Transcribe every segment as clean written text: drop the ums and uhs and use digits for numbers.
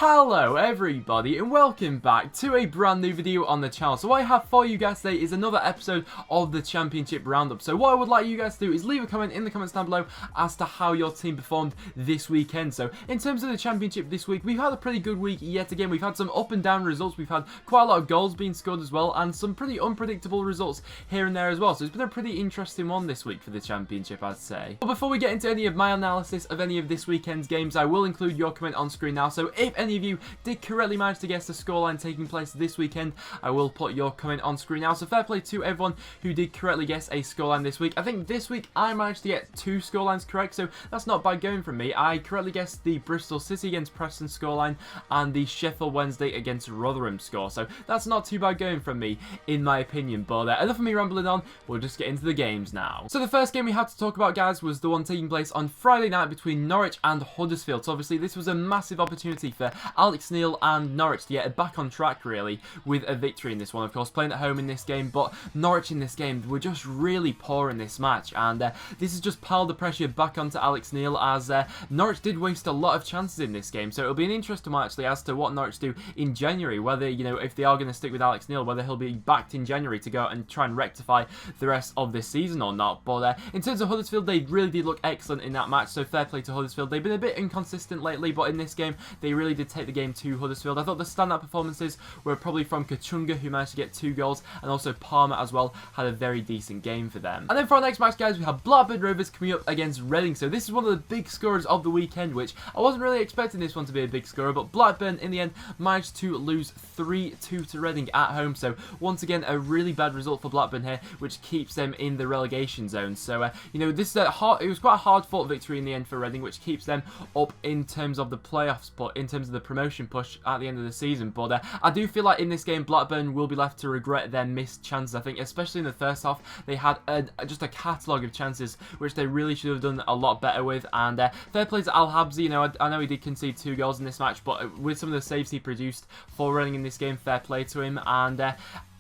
Hello everybody and welcome back to a brand new video on the channel. So what I have for you guys today is another episode of the Championship Roundup. So what I would like you guys to do is leave a comment in the comments down below as to how your team performed this weekend. So in terms of the Championship this week, we've had a pretty good week yet again. We've had some up and down results. We've had quite a lot of goals being scored as well and some pretty unpredictable results here and there as well. So it's been a pretty interesting one this week for the Championship, I'd say. But before we get into any of my analysis of any of this weekend's games, I will include your comment on screen now. So if any of you did correctly manage to guess the scoreline taking place this weekend, I will put your comment on screen now. So fair play to everyone who did correctly guess a scoreline this week. I think this week I managed to get 2 scorelines correct, so that's not bad going from me. I correctly guessed the Bristol City against Preston scoreline and the Sheffield Wednesday against Rotherham score, so that's not too bad going from me in my opinion. But enough of me rambling on, we'll just get into the games now. So the first game we had to talk about, guys, was the one taking place on Friday night between Norwich and Huddersfield. So obviously this was a massive opportunity for Alex Neil and Norwich to get back on track really with a victory in this one. Of course, playing at home in this game, but Norwich in this game were just really poor in this match, and this has just piled the pressure back onto Alex Neil as Norwich did waste a lot of chances in this game. So it'll be an interesting one actually as to what Norwich do in January, whether, you know, if they are going to stick with Alex Neil, whether he'll be backed in January to go out and try and rectify the rest of this season or not. But in terms of Huddersfield, they really did look excellent in that match, so fair play to Huddersfield. They've been a bit inconsistent lately, but in this game they really did take the game to Huddersfield. I thought the standout performances were probably from Kachunga, who managed to get 2 goals, and also Palmer as well had a very decent game for them. And then for our next match, guys, we have Blackburn Rovers coming up against Reading. So this is one of the big scorers of the weekend, which I wasn't really expecting this one to be a big scorer, but Blackburn in the end managed to lose 3-2 to Reading at home. So once again, a really bad result for Blackburn here, which keeps them in the relegation zone. So you know, this is it was quite a hard fought victory in the end for Reading, which keeps them up in terms of the playoffs, but in terms of the promotion push at the end of the season. But I do feel like in this game Blackburn will be left to regret their missed chances. I think especially in the first half they had just a catalogue of chances which they really should have done a lot better with. And fair play to Al Habsi. You know, I know he did concede 2 goals in this match, but with some of the saves he produced for Reading in this game, fair play to him. And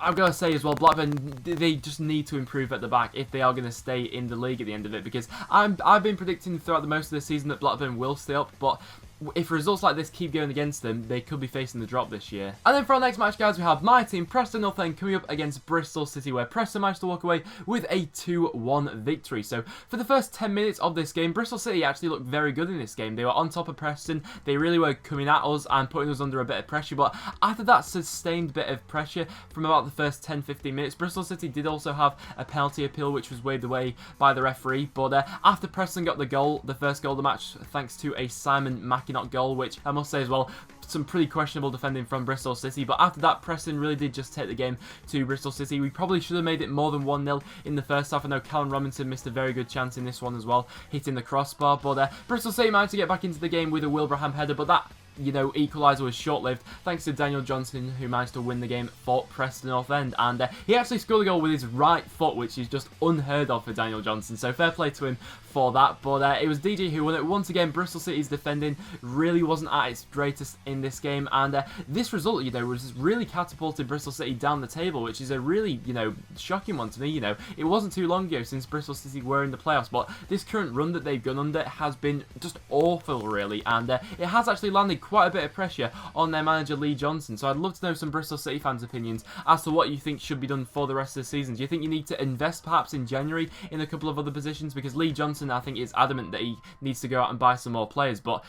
I've got to say as well, Blackburn, they just need to improve at the back if they are going to stay in the league at the end of it, because I've been predicting throughout the most of the season that Blackburn will stay up, but if results like this keep going against them, they could be facing the drop this year. And then for our next match, guys, we have my team, Preston, coming up against Bristol City, where Preston managed to walk away with a 2-1 victory. So for the first 10 minutes of this game, Bristol City actually looked very good in this game. They were on top of Preston. They really were coming at us and putting us under a bit of pressure. But after that sustained bit of pressure from about the first 10-15 minutes, Bristol City did also have a penalty appeal, which was waved away by the referee. But after Preston got the goal, the first goal of the match, thanks to a Simon Mackinock goal, which I must say as well, some pretty questionable defending from Bristol City. But after that, Preston really did just take the game to Bristol City. We probably should have made it more than 1-0 in the first half. I know Callum Robinson missed a very good chance in this one as well, hitting the crossbar. But Bristol City managed to get back into the game with a Wilbraham header, but that, you know, equaliser was short-lived thanks to Daniel Johnson, who managed to win the game for Preston North End. And he actually scored a goal with his right foot, which is just unheard of for Daniel Johnson, so fair play to him for that. But it was DJ who won it. Once again, Bristol City's defending really wasn't at its greatest in this game, and this result, you know, was really catapulted Bristol City down the table, which is a really, you know, shocking one to me. You know, it wasn't too long ago since Bristol City were in the playoffs, but this current run that they've gone under has been just awful, really, and it has actually landed quite a bit of pressure on their manager Lee Johnson. So I'd love to know some Bristol City fans' opinions as to what you think should be done for the rest of the season. Do you think you need to invest perhaps in January in a couple of other positions? Because Lee Johnson, I think, is adamant that he needs to go out and buy some more players, but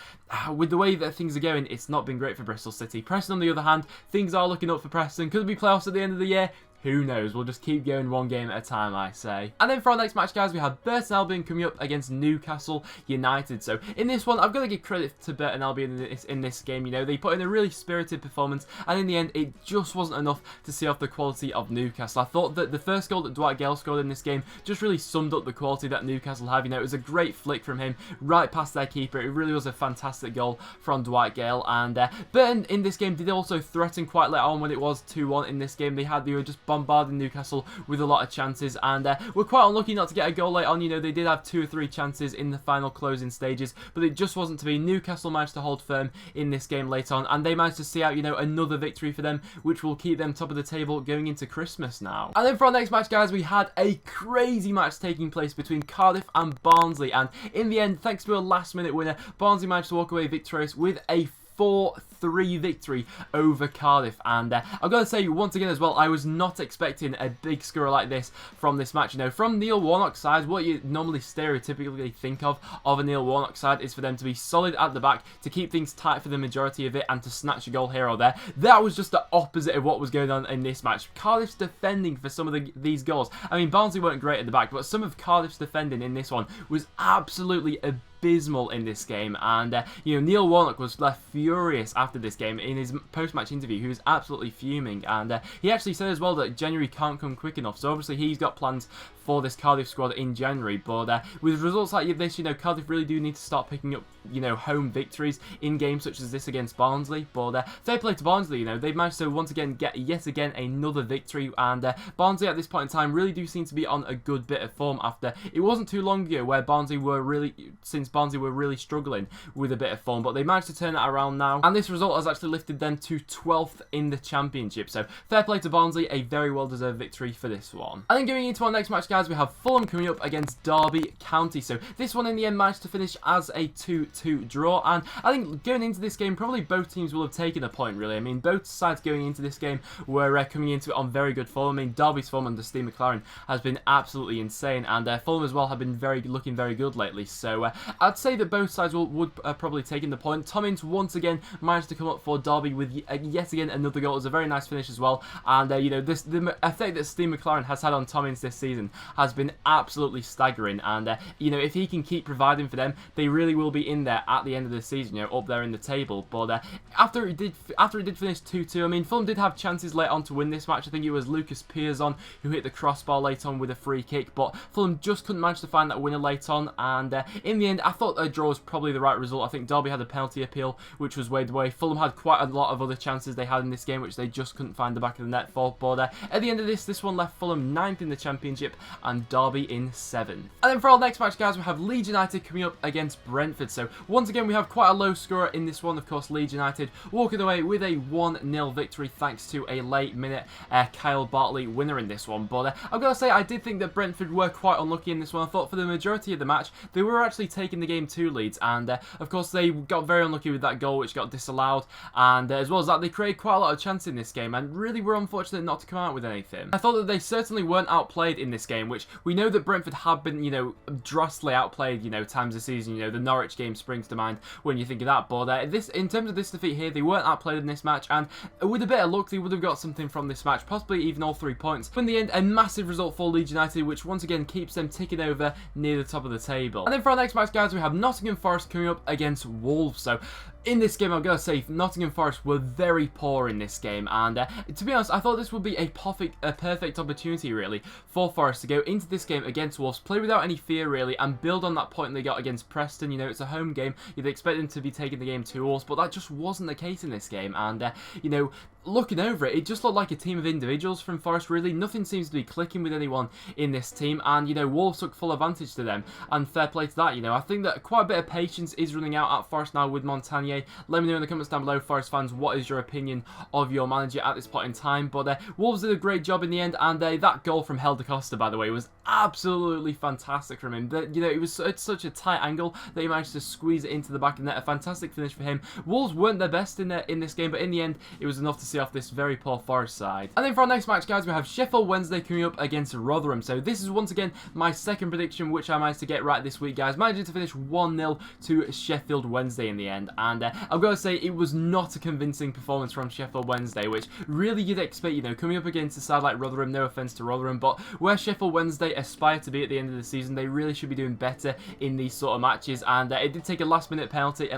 with the way that things are going, it's not been great for Bristol City. Preston, on the other hand, things are looking up for Preston. Could it be playoffs at the end of the year? Who knows? We'll just keep going one game at a time, I say. And then for our next match, guys, we have Burton Albion coming up against Newcastle United. So in this one, I've got to give credit to Burton Albion in this game. You know, they put in a really spirited performance, and in the end, it just wasn't enough to see off the quality of Newcastle. I thought that the first goal that Dwight Gale scored in this game just really summed up the quality that Newcastle have. You know, it was a great flick from him right past their keeper. It really was a fantastic goal from Dwight Gale. And Burton in this game did also threaten quite late on when it was 2-1 in this game. They were just bombarding Newcastle with a lot of chances, and were quite unlucky not to get a goal late on. You know, they did have 2 or 3 chances in the final closing stages, but it just wasn't to be. Newcastle managed to hold firm in this game late on, and they managed to see out, you know, another victory for them, which will keep them top of the table going into Christmas now. And then for our next match, guys, we had a crazy match taking place between Cardiff and Barnsley, and in the end, thanks to a last-minute winner, Barnsley managed to walk away victorious with a 4-3 victory over Cardiff. And I've got to say, once again as well, I was not expecting a big score like this from this match. You know, from Neil Warnock's side, what you normally stereotypically think of a Neil Warnock side is for them to be solid at the back, to keep things tight for the majority of it, and to snatch a goal here or there. That was just the opposite of what was going on in this match. Cardiff's defending for some of these goals. I mean, Barnsley weren't great at the back, but some of Cardiff's defending in this one was absolutely abysmal in this game. And you know, Neil Warnock was left furious after this game in his post-match interview. He was absolutely fuming, and he actually said as well that January can't come quick enough. So obviously he's got plans for this Cardiff squad in January, but with results like this, you know, Cardiff really do need to start picking up, you know, home victories in games such as this against Barnsley. But fair play to Barnsley, you know, they've managed to once again get yet again another victory, and Barnsley at this point in time really do seem to be on a good bit of form after it wasn't too long ago where Barnsley were really struggling with a bit of form, but they managed to turn that around now, and this result has actually lifted them to 12th in the Championship. So fair play to Barnsley, a very well deserved victory for this one. And then going into our next match, guys, we have Fulham coming up against Derby County. So this one in the end managed to finish as a 2-2 draw, and I think going into this game probably both teams will have taken a point really. I mean, both sides going into this game were coming into it on very good form. I mean, Derby's form under Steve McLaren has been absolutely insane, and Fulham as well have been looking very good lately. So I'd say that both sides would probably taken the point. Tom Ince once again managed to come up for Derby with yet again another goal. It was a very nice finish as well, and you know, the effect that Steve McLaren has had on Tom Ince this season has been absolutely staggering, and you know, if he can keep providing for them, they really will be in there at the end of the season, you know, up there in the table. But after it did finish 2-2, I mean, Fulham did have chances late on to win this match. I think it was Lucas Piazon who hit the crossbar late on with a free kick, but Fulham just couldn't manage to find that winner late on, and in the end I thought a draw was probably the right result. I think Derby had a penalty appeal which was weighed away. Fulham had quite a lot of other chances they had in this game which they just couldn't find the back of the net for, but at the end of this one left Fulham 9th in the Championship and Derby in 7th. And then for our next match, guys, we have Leeds United coming up against Brentford. So once again we have quite a low scorer in this one. Of course, Leeds United walking away with a 1-0 victory thanks to a late minute Kyle Bartley winner in this one. But I've got to say, I did think that Brentford were quite unlucky in this one. I thought for the majority of the match they were actually taking the game to Leeds, and of course they got very unlucky with that goal which got disallowed, and as well as that they created quite a lot of chances in this game and really were unfortunate not to come out with anything. I thought that they certainly weren't outplayed in this game, which we know that Brentford have been, you know, drastically outplayed, you know, times this season. You know, the Norwich game springs to mind when you think of that, but this, in terms of this defeat here, they weren't outplayed in this match, and with a bit of luck they would have got something from this match, possibly even all 3 points. But in the end, a massive result for Leeds United, which once again keeps them ticking over near the top of the table. And then for our next match, guys, we have Nottingham Forest coming up against Wolves. So in this game, I've got to say, Nottingham Forest were very poor in this game, and to be honest, I thought this would be a perfect opportunity, really, for Forest to go into this game against Wolves, play without any fear, really, and build on that point they got against Preston. You know, it's a home game, you'd expect them to be taking the game to Wolves, but that just wasn't the case in this game, and, you know, looking over it, it just looked like a team of individuals from Forest, really. Nothing seems to be clicking with anyone in this team, and, you know, Wolves took full advantage to them, and fair play to that. You know, I think that quite a bit of patience is running out at Forest now with Montagnier. Let me know in the comments down below, Forest fans, what is your opinion of your manager at this point in time. But Wolves did a great job in the end, and that goal from Helder Costa, by the way, was absolutely fantastic from him. You know, it was such a tight angle that he managed to squeeze it into the back of the net. A fantastic finish for him. Wolves weren't their best in this game, but in the end, it was enough to see off this very poor Forest side. And then for our next match, guys, we have Sheffield Wednesday coming up against Rotherham. So this is once again my second prediction, which I managed to get right this week, guys. Managing to finish 1-0 to Sheffield Wednesday in the end, and I've got to say, it was not a convincing performance from Sheffield Wednesday, which really you'd expect, you know, coming up against a side like Rotherham. No offence to Rotherham, but where Sheffield Wednesday aspire to be at the end of the season, they really should be doing better in these sort of matches, and it did take a last minute penalty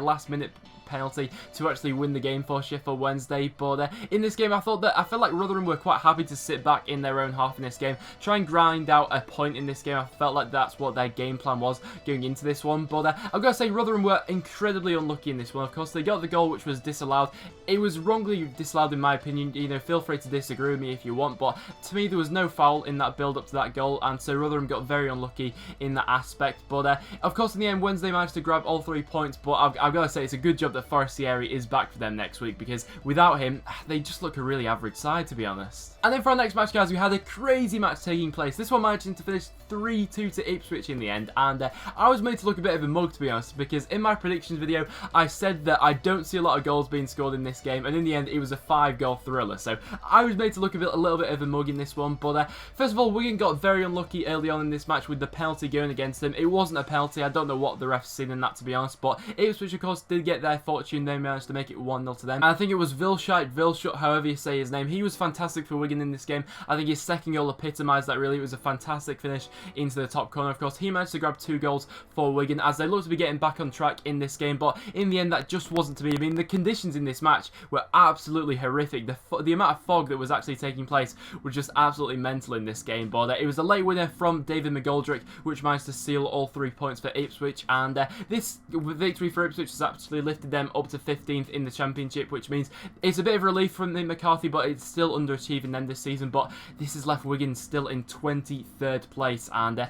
to actually win the game for Sheffield Wednesday. But in this game, I felt like Rotherham were quite happy to sit back in their own half in this game, try and grind out a point in this game. I felt like that's what their game plan was going into this one. But I've got to say, Rotherham were incredibly unlucky in this one. Of course, they got the goal which was disallowed. It was wrongly disallowed in my opinion. You know, feel free to disagree with me if you want, but to me there was no foul in that build up to that goal, and so Rotherham got very unlucky in that aspect. But of course, in the end, Wednesday managed to grab all 3 points. But I've got to say, it's a good job that Forestieri is back for them next week, because without him, they just look a really average side, to be honest. And then for our next match, guys, we had a crazy match taking place. This one managing to finish 3-2 to Ipswich in the end, and I was made to look a bit of a mug, to be honest, because in my predictions video, I said that I don't see a lot of goals being scored in this game, and in the end, it was a 5-goal thriller. So I was made to look a little bit of a mug in this one, but first of all, Wigan got very unlucky early on in this match with the penalty going against them. It wasn't a penalty. I don't know what the refs seen in that, to be honest, but Ipswich, of course, did get their fortune. They managed to make it 1-0 to them. And I think it was Vilshut, however you say his name. He was fantastic for Wigan in this game. I think his second goal epitomised that, really. It was a fantastic finish into the top corner. Of course, he managed to grab 2 goals for Wigan as they looked to be getting back on track in this game, but in the end, that just wasn't to be. I mean, the conditions in this match were absolutely horrific. The amount of fog that was actually taking place was just absolutely mental in this game, but it was a late winner from David McGoldrick, which managed to seal all 3 points for Ipswich, and this victory for Ipswich has actually lifted them up to 15th in the Championship, which means it's a bit of relief from the McCarthy, but it's still underachieving them this season. But this has left Wigan still in 23rd place, and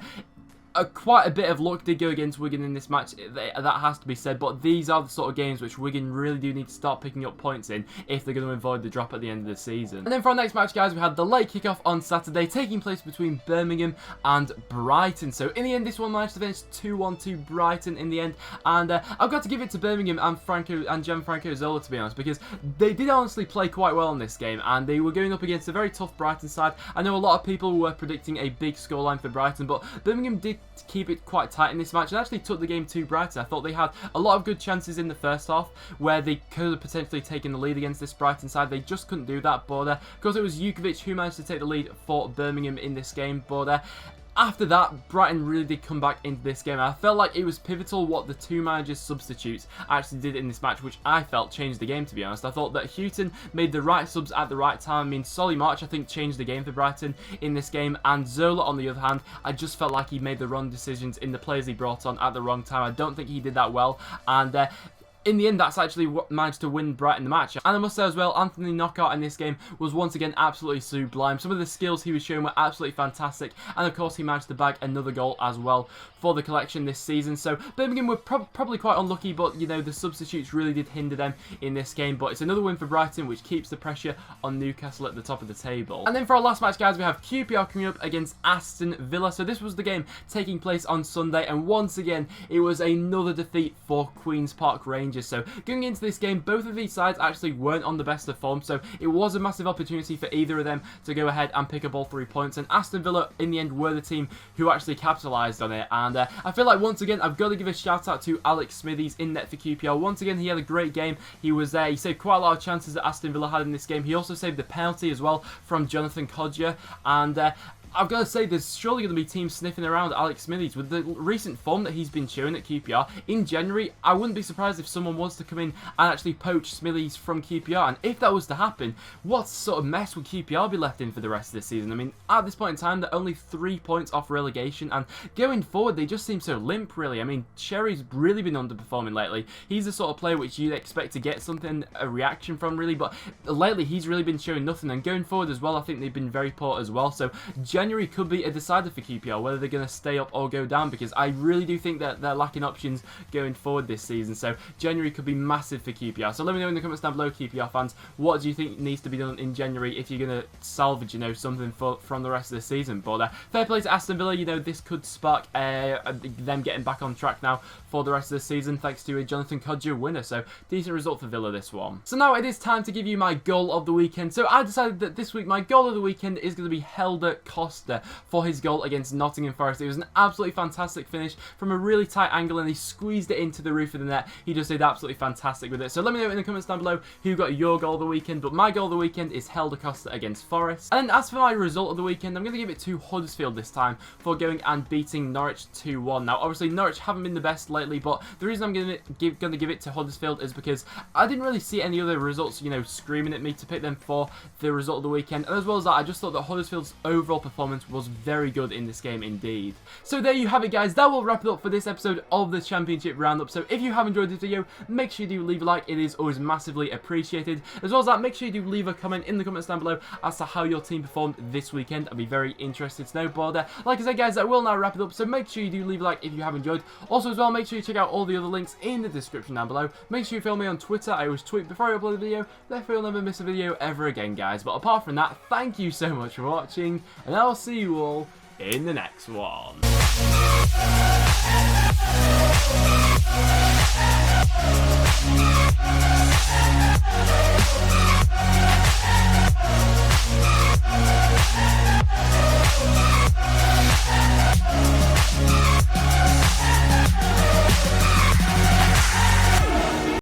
quite a bit of luck did go against Wigan in this match, that has to be said, but these are the sort of games which Wigan really do need to start picking up points in if they're going to avoid the drop at the end of the season. And then for our next match, guys, we had the late kickoff on Saturday taking place between Birmingham and Brighton. So in the end, this one managed to finish 2-1 to Brighton in the end, and I've got to give it to Birmingham and Gianfranco Zola, to be honest, because they did honestly play quite well in this game, and they were going up against a very tough Brighton side. I know a lot of people were predicting a big scoreline for Brighton, but Birmingham did keep it quite tight in this match and actually took the game to Brighton. I thought they had a lot of good chances in the first half where they could have potentially taken the lead against this Brighton side. They just couldn't do that, but of course it was Jukovic who managed to take the lead for Birmingham in this game, but after that, Brighton really did come back into this game. I felt like it was pivotal what the 2 managers' substitutes actually did in this match, which I felt changed the game, to be honest. I thought that Houghton made the right subs at the right time. I mean, Solly March, I think, changed the game for Brighton in this game, and Zola, on the other hand, I just felt like he made the wrong decisions in the players he brought on at the wrong time. I don't think he did that well, and in the end, that's actually what managed to win Brighton the match. And I must say as well, Anthony Knockout in this game was once again absolutely sublime. Some of the skills he was showing were absolutely fantastic. And of course, he managed to bag another goal as well for the collection this season. So Birmingham were probably quite unlucky, but you know, the substitutes really did hinder them in this game. But it's another win for Brighton, which keeps the pressure on Newcastle at the top of the table. And then for our last match, guys, we have QPR coming up against Aston Villa. So this was the game taking place on Sunday, and once again, it was another defeat for Queen's Park Rangers. So going into this game, both of these sides actually weren't on the best of form, so it was a massive opportunity for either of them to go ahead and pick up all 3 points, and Aston Villa in the end were the team who actually capitalised on it. And I feel like once again I've got to give a shout out to Alex Smithies in net for QPR. Once again, he had a great game. He was there. He saved quite a lot of chances that Aston Villa had in this game. He also saved the penalty as well from Jonathan Kodjia, and I've got to say, there's surely going to be teams sniffing around Alex Smithies. With the recent form that he's been showing at QPR, in January, I wouldn't be surprised if someone wants to come in and actually poach Smithies from QPR. And if that was to happen, what sort of mess would QPR be left in for the rest of this season? I mean, at this point in time, they're only 3 points off relegation, and going forward, they just seem so limp, really. I mean, Cherry's really been underperforming lately. He's the sort of player which you'd expect to get something, a reaction from, really, but lately, he's really been showing nothing. And going forward as well, I think they've been very poor as well. So January could be a decider for QPR, whether they're going to stay up or go down, because I really do think that they're lacking options going forward this season. So January could be massive for QPR. So let me know in the comments down below, QPR fans, what do you think needs to be done in January if you're going to salvage, you know, something from the rest of the season? But fair play to Aston Villa. You know, this could spark them getting back on track now for the rest of the season, thanks to a Jonathan Kodjia winner. So decent result for Villa, this one. So now it is time to give you my goal of the weekend. So I decided that this week my goal of the weekend is going to be Helder Costa for his goal against Nottingham Forest. It was an absolutely fantastic finish from a really tight angle, and he squeezed it into the roof of the net. He just did absolutely fantastic with it. So let me know in the comments down below who got your goal of the weekend. But my goal of the weekend is Helder Costa against Forest. And then as for my result of the weekend, I'm going to give it to Huddersfield this time for going and beating Norwich 2-1. Now, obviously, Norwich haven't been the best lately, but the reason I'm going to give it to Huddersfield is because I didn't really see any other results, you know, screaming at me to pick them for the result of the weekend. And as well as that, I just thought that Huddersfield's overall performance performance was very good in this game indeed. So there you have it, guys. That will wrap it up for this episode of the Championship Roundup. So if you have enjoyed this video, make sure you do leave a like. It is always massively appreciated. As well as that, make sure you do leave a comment in the comments down below as to how your team performed this weekend. I'd be very interested to know. But like I said, guys, that will now wrap it up. So make sure you do leave a like if you have enjoyed. Also, as well, make sure you check out all the other links in the description down below. Make sure you follow me on Twitter. I always tweet before I upload a video. Therefore, you'll never miss a video ever again, guys. But apart from that, thank you so much for watching, and I'll see you all in the next one.